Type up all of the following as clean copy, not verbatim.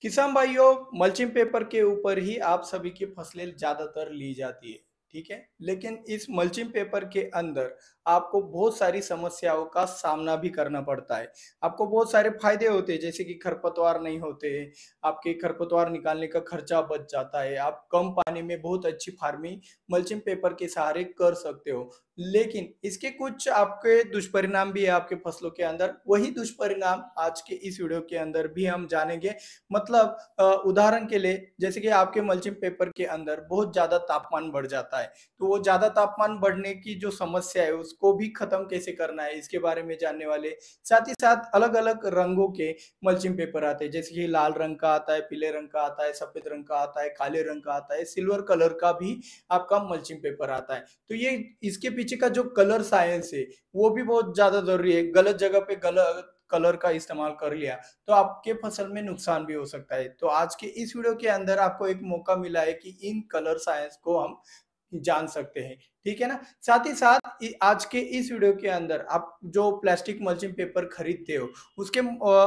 किसान भाइयों, mulching paper के ऊपर ही आप सभी की फसलें ज़्यादातर ली जाती है, ठीक है। लेकिन इस मल्चिंग पेपर के अंदर आपको बहुत सारी समस्याओं का सामना भी करना पड़ता है। आपको बहुत सारे फायदे होते हैं, जैसे कि खरपतवार नहीं होते, आपके खरपतवार निकालने का खर्चा बच जाता है, आप कम पानी में बहुत अच्छी फार्मिंग मल्चिंग पेपर के सहारे कर सकते हो। लेकिन इसके कुछ आपके दुष्परिणाम भी है आपके फसलों के अंदर। वही दुष्परिणाम आज के इस वीडियो के अंदर भी हम जानेंगे। मतलब उदाहरण के लिए, जैसे कि आपके मल्चिंग पेपर के अंदर बहुत ज़्यादा तापमान बढ़ जाता है, तो वो ज़्यादा तापमान बढ़ने की जो समस्या है उसको भी खत्म कैसे करना है, इसके बारे में जानने वाले। साथ ही साथ अलग-अलग रंगों के मल्चिंग पेपर आते हैं, जैसे कि लाल रंग का आता है, पीले रंग का आता है, सफेद रंग का आता है, काले रंग का आता है, सिल्वर कलर का भी आपका मल्चिंग पेपर आता है। तो ये इसके पीछे का जो कलर साइंस है, वो भी बहुत ज़्यादा ज़रूरी है। गलत जगह पे गलत कलर का इस्तेमाल कर लिया तो आपके फसल में नुकसान भी हो सकता है। तो आज के इस वीडियो के अंदर आपको एक मौका मिला है कि इन कलर साइंस को हम जान सकते हैं, ठीक है ना? साथ ही साथ आज के इस वीडियो के अंदर आप जो प्लास्टिक मल्चिंग पेपर खरीदते हो, उसके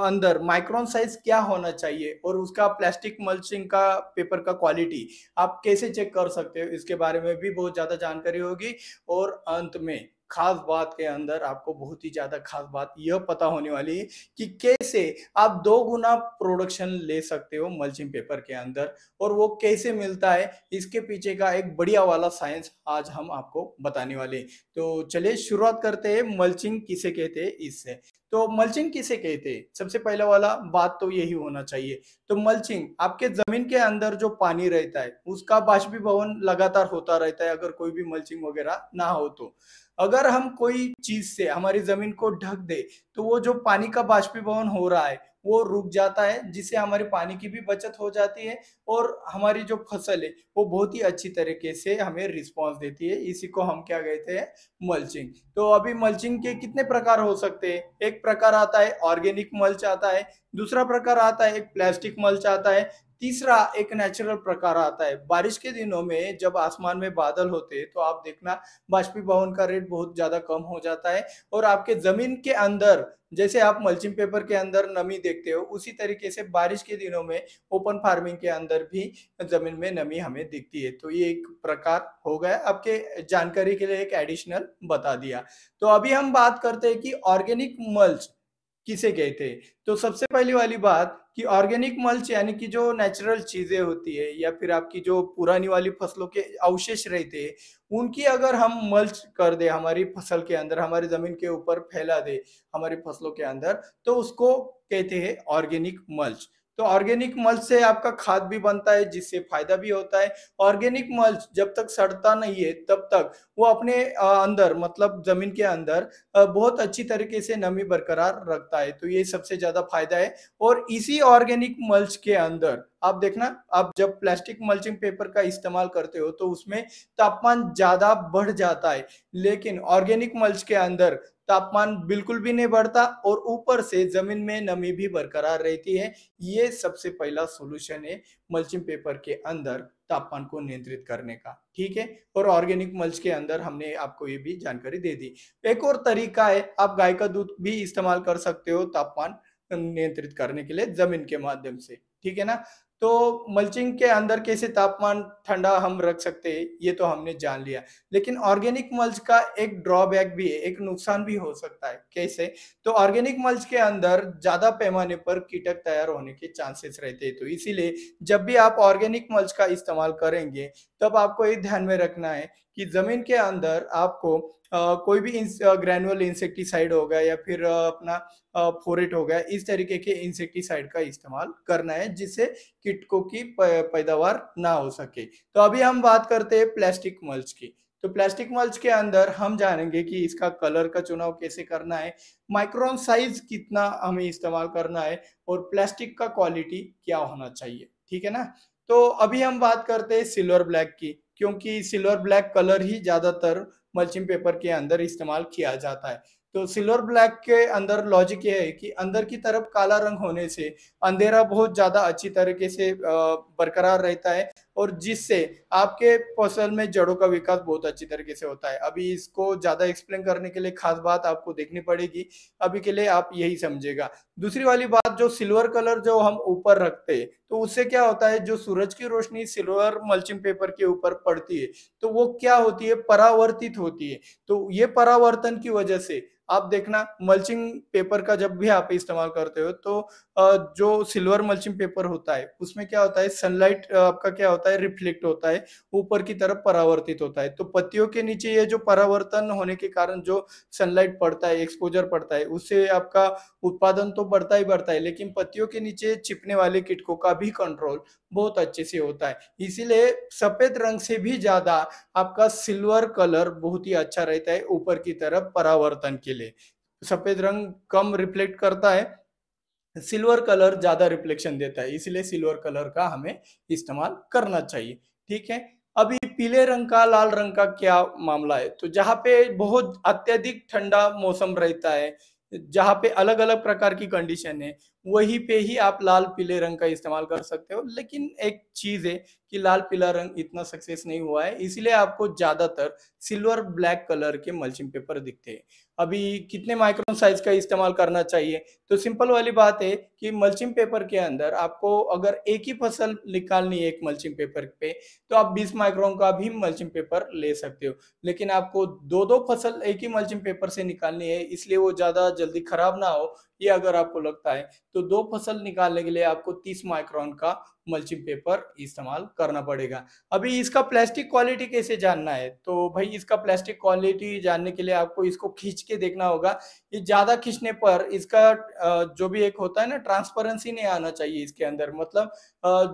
अंदर माइक्रोन साइज क्या होना चाहिए और उसका प्लास्टिक मल्चिंग का पेपर का क्वालिटी आप कैसे चेक कर सकते हो, इसके बारे में भी बहुत ज़्यादा जानकारी होगी। और अंत में खास बात के अंदर आपको बहुत ही ज़्यादा खास बात यह पता होने वाली है कि कैसे आप 2 गुना प्रोडक्शन ले सकते हो मल्चिंग पेपर के अंदर, और वो कैसे मिलता है, इसके पीछे का एक बढ़िया वाला साइंस आज हम आपको बताने वाले हैं। तो चलिए शुरुआत करते हैं, मल्चिंग किसे कहते हैं इससे। तो मल्चिंग किसे कहते हैं? सबसे पहला वाला बात तो यही होना चाहिए। तो मल्चिंग आपके ज़मीन के अंदर जो पानी रहता है, उसका बाष्पीभवन लगातार होता रहता है अगर कोई भी मल्चिंग वगैरह ना हो तो। अगर हम कोई चीज़ से हमारी ज़मीन को ढक दे, तो वो जो पानी का बाष्पीभवन हो रहा है, वो रुक जाता है, जिससे हमारे पानी की भी बचत हो जाती है और हमारी जो फसल है, वो बहुत ही अच्छी तरीके से हमें रिस्पॉन्स देती है। इसी को हम क्या कहते हैं? मल्चिंग। तो अभी मल्चिंग के कितने प्रकार हो सकते हैं? एक प्रकार आता है ऑर्गेनिक मल्च आता है, दूसरा प्रकार आता है एक प्लास्टिक मल्च आता है, तीसरा एक नेचुरल प्रकार आता है। बारिश के दिनों में जब आसमान में बादल होते हैं, तो आप देखना बाष्पीभवन का रेट बहुत ज़्यादा कम हो जाता है और आपके ज़मीन के अंदर जैसे आप मल्चिंग पेपर के अंदर नमी देखते हो, उसी तरीके से बारिश के दिनों में ओपन फार्मिंग के अंदर भी ज़मीन में नमी हमें दिखती है। तो ये एक प्रकार हो गया, आपके जानकारी के लिए एक एडिशनल बता दिया। तो अभी हम बात करते हैं कि ऑर्गेनिक मल्च किसे कहते हैं? तो सबसे पहली वाली बात कि ऑर्गेनिक मल्च यानी कि जो नेचुरल चीज़ें होती है या फिर आपकी जो पुरानी वाली फसलों के अवशेष रहते हैं, उनकी अगर हम मल्च कर दें हमारी फसल के अंदर, हमारी ज़मीन के ऊपर फैला दें हमारी फसलों के अंदर, तो उसको कहते हैं ऑर्गेनिक मल्च। तो ऑर्गेनिक मल्च से आपका खाद भी बनता है, जिससे फ़ायदा भी होता है। ऑर्गेनिक मल्च जब तक सड़ता नहीं है, तब तक वो अपने अंदर मतलब ज़मीन के अंदर बहुत अच्छी तरीके से नमी बरकरार रखता है। तो ये सबसे ज़्यादा फ़ायदा है। और इसी ऑर्गेनिक मल्च के अंदर आप देखना, आप जब प्लास्टिक मल्चिंग पेपर का इस्तेमाल करते हो तो उसमें तापमान ज़्यादा बढ़ जाता है, लेकिन ऑर्गेनिक मल्च के अंदर तापमान बिल्कुल भी नहीं बढ़ता और ऊपर से ज़मीन में नमी भी बरकरार रहती है। ये सबसे पहला सॉल्यूशन है मल्चिंग पेपर के अंदर तापमान को नियंत्रित करने का, ठीक है? और ऑर्गेनिक मल्च के अंदर हमने आपको ये भी जानकारी दे दी। एक और तरीका है, आप गाय का दूध भी इस्तेमाल कर सकते हो तापमान नियंत्रित करने के लिए ज़मीन के माध्यम से, ठीक है ना? तो मल्चिंग के अंदर कैसे तापमान ठंडा हम रख सकते हैं, ये तो हमने जान लिया। लेकिन ऑर्गेनिक मल्च का एक ड्रॉबैक भी है, एक नुकसान भी हो सकता है। कैसे? तो ऑर्गेनिक मल्च के अंदर ज़्यादा पैमाने पर कीटक तैयार होने के चांसेस रहते हैं। तो इसीलिए जब भी आप ऑर्गेनिक मल्च का इस्तेमाल करेंगे, तब आपको ये ध्यान में रखना है कि ज़मीन के अंदर आपको कोई भी ग्रैन्युअल इंसेक्टिसाइड हो गया या फिर अपना फोरेट हो गया, इस तरीके के इंसेक्टिसाइड का इस्तेमाल करना है, जिससे कीटकों की पैदावार ना हो सके। तो अभी हम बात करते हैं प्लास्टिक मल्च की। तो प्लास्टिक मल्च के अंदर हम जानेंगे कि इसका कलर का चुनाव कैसे करना है, माइक्रोन साइज कितना हमें इस्तेमाल करना है और प्लास्टिक का क्वालिटी क्या होना चाहिए, ठीक है ना? तो अभी हम बात करते हैं सिल्वर ब्लैक की, क्योंकि सिल्वर ब्लैक कलर ही ज़्यादातर मल्चिंग पेपर के अंदर इस्तेमाल किया जाता है। तो सिल्वर ब्लैक के अंदर लॉजिक ये है कि अंदर की तरफ काला रंग होने से अंधेरा बहुत ज़्यादा अच्छी तरीके से बरकरार रहता है और जिससे आपके फसल में जड़ों का विकास बहुत अच्छी तरीके से होता है। अभी इसको ज्यादा एक्सप्लेन करने के लिए खास बात आपको देखनी पड़ेगी, अभी के लिए आप यही समझेगा। दूसरी वाली बात, जो सिल्वर कलर जो हम ऊपर रखते हैं तो उससे क्या होता है, जो सूरज की रोशनी सिल्वर मल्चिंग पेपर के ऊपर पड़ती है तो वो क्या होती है, परावर्तित होती है। तो ये परावर्तन की वजह से आप देखना, मल्चिंग पेपर का जब भी आप इस्तेमाल करते हो तो जो सिल्वर मल्चिंग पेपर होता है उसमें क्या होता है, सनलाइट आपका क्या होता है, रिफ्लेक्ट होता है, ऊपर की तरफ परावर्तित होता है। तो पत्तियों के नीचे ये जो परावर्तन होने के कारण जो सनलाइट पड़ता है, एक्सपोजर पड़ता है, उससे आपका उत्पादन तो बढ़ता ही बढ़ता है, लेकिन पत्तियों के नीचे छिपने वाले कीटकों का भी कंट्रोल बहुत अच्छे से होता है। इसीलिए सफेद रंग से भी ज्यादा आपका सिल्वर कलर बहुत ही अच्छा रहता है ऊपर की तरफ परावर्तन के लिए। सफेद रंग कम रिफ्लेक्ट करता है, सिल्वर कलर ज्यादा रिफ्लेक्शन देता है, इसलिए सिल्वर कलर का हमें इस्तेमाल करना चाहिए। ठीक है। अभी पीले रंग का, लाल रंग का क्या मामला है, तो जहाँ पे बहुत अत्यधिक ठंडा मौसम रहता है, जहाँ पे अलग अलग प्रकार की कंडीशन है, वहीं पे ही आप लाल पीले रंग का इस्तेमाल कर सकते हो। लेकिन एक चीज है कि लाल पीला रंग इतना सक्सेस नहीं हुआ है, इसलिए आपको ज्यादातर सिल्वर ब्लैक कलर के मल्चिंग पेपर दिखते हैं। अभी कितने माइक्रोन साइज का इस्तेमाल करना चाहिए, तो सिंपल वाली बात है कि मल्चिंग पेपर के अंदर आपको अगर एक ही फसल निकालनी है एक मल्चिंग पेपर पे, तो आप 20 माइक्रोन का भी मल्चिंग पेपर ले सकते हो। लेकिन आपको दो दो फसल एक ही मल्चिंग पेपर से निकालनी है, इसलिए वो ज्यादा जल्दी खराब ना हो, ये अगर आपको लगता है तो दो फसल निकालने के लिए आपको 30 माइक्रोन का मल्चिंग पेपर इस्तेमाल करना पड़ेगा। अभी इसका प्लास्टिक क्वालिटी कैसे जानना है, तो भाई इसका प्लास्टिक क्वालिटी जानने के लिए आपको इसको खींच के देखना होगा। ये ज्यादा खींचने पर इसका जो भी एक होता है ना, ट्रांसपेरेंसी नहीं आना चाहिए इसके अंदर, मतलब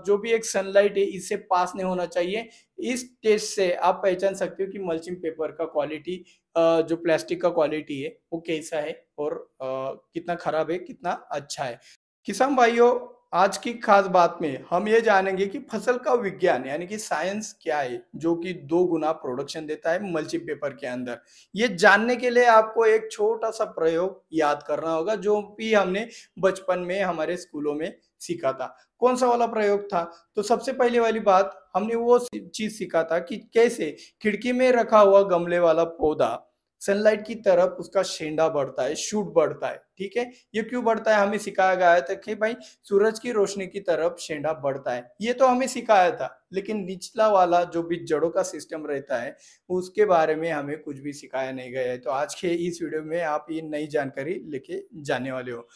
जो भी एक सनलाइट है इससे पास नहीं होना चाहिए। इस टेस्ट से आप पहचान सकते हो कि मल्चिंग पेपर का क्वालिटी, जो प्लास्टिक का क्वालिटी है वो कैसा है और कितना खराब है कितना अच्छा है। किसान भाइयों, आज की खास बात में हम ये जानेंगे कि फसल का विज्ञान यानी कि साइंस क्या है, जो कि 2 गुना प्रोडक्शन देता है मल्चिंग पेपर के अंदर। ये जानने के लिए आपको एक छोटा सा प्रयोग याद करना होगा, जो भी हमने बचपन में हमारे स्कूलों में सीखा था। कौन सा वाला प्रयोग था, तो सबसे पहले वाली बात हमने वो चीज सीखा था कि कैसे खिड़की में रखा हुआ गमले वाला पौधा सनलाइट की तरफ उसका शेंडा बढ़ता है, शूट बढ़ता है। ठीक है। ये क्यों बढ़ता है, हमें सिखाया गया था कि भाई सूरज की रोशनी की तरफ शेंडा बढ़ता है, ये तो हमें सिखाया था। लेकिन निचला वाला जो भी जड़ों का सिस्टम रहता है उसके बारे में हमें कुछ भी सिखाया नहीं गया है। तो आज के इस वीडियो में आप ये नई जानकारी लेके जाने वाले हो।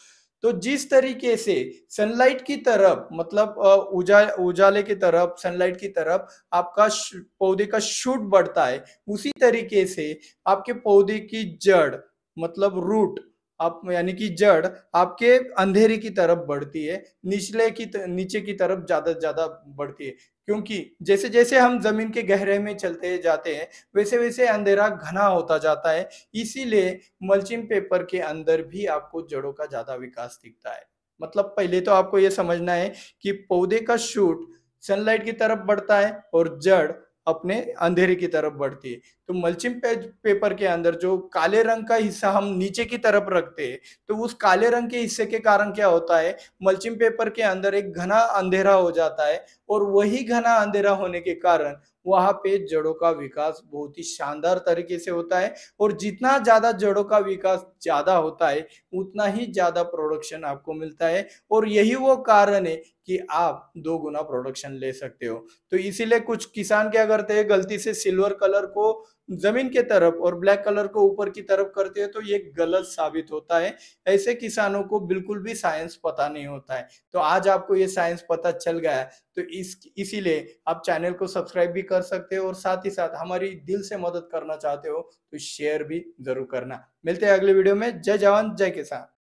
तो जिस तरीके से सनलाइट की तरफ, मतलब उजाले की तरफ, सनलाइट की तरफ आपका पौधे का शूट बढ़ता है, उसी तरीके से आपके पौधे की जड़, मतलब रूट, आप यानी कि जड़ आपके अंधेरे की तरफ बढ़ती है, नीचे की तरफ ज्यादा से ज्यादा बढ़ती है। क्योंकि जैसे जैसे हम जमीन के गहरे में चलते जाते हैं वैसे वैसे अंधेरा घना होता जाता है। इसीलिए मल्चिंग पेपर के अंदर भी आपको जड़ों का ज्यादा विकास दिखता है। मतलब पहले तो आपको यह समझना है कि पौधे का शूट सनलाइट की तरफ बढ़ता है और जड़ अपने अंधेरे की तरफ बढ़ती है। तो मल्चिंग पेपर के अंदर जो काले रंग का हिस्सा हम नीचे की तरफ रखते हैं, तो उस काले रंग के हिस्से के कारण क्या होता है, मल्चिंग पेपर के अंदर एक घना अंधेरा हो जाता है, और वही घना अंधेरा होने के कारण वहां पे जड़ों का विकास बहुत ही शानदार तरीके से होता है। और जितना ज्यादा जड़ों का विकास ज्यादा होता है उतना ही ज्यादा प्रोडक्शन आपको मिलता है, और यही वो कारण है कि आप 2 गुना प्रोडक्शन ले सकते हो। तो इसीलिए कुछ किसान क्या करते हैं, गलती से सिल्वर कलर को जमीन के तरफ और ब्लैक कलर को ऊपर की तरफ करते हैं, तो ये गलत साबित होता है। ऐसे किसानों को बिल्कुल भी साइंस पता नहीं होता है। तो आज आपको ये साइंस पता चल गया, तो इसीलिए आप चैनल को सब्सक्राइब भी कर सकते हो, और साथ ही साथ हमारी दिल से मदद करना चाहते हो तो शेयर भी जरूर करना। मिलते हैं अगले वीडियो में। जय जवान जय किसान।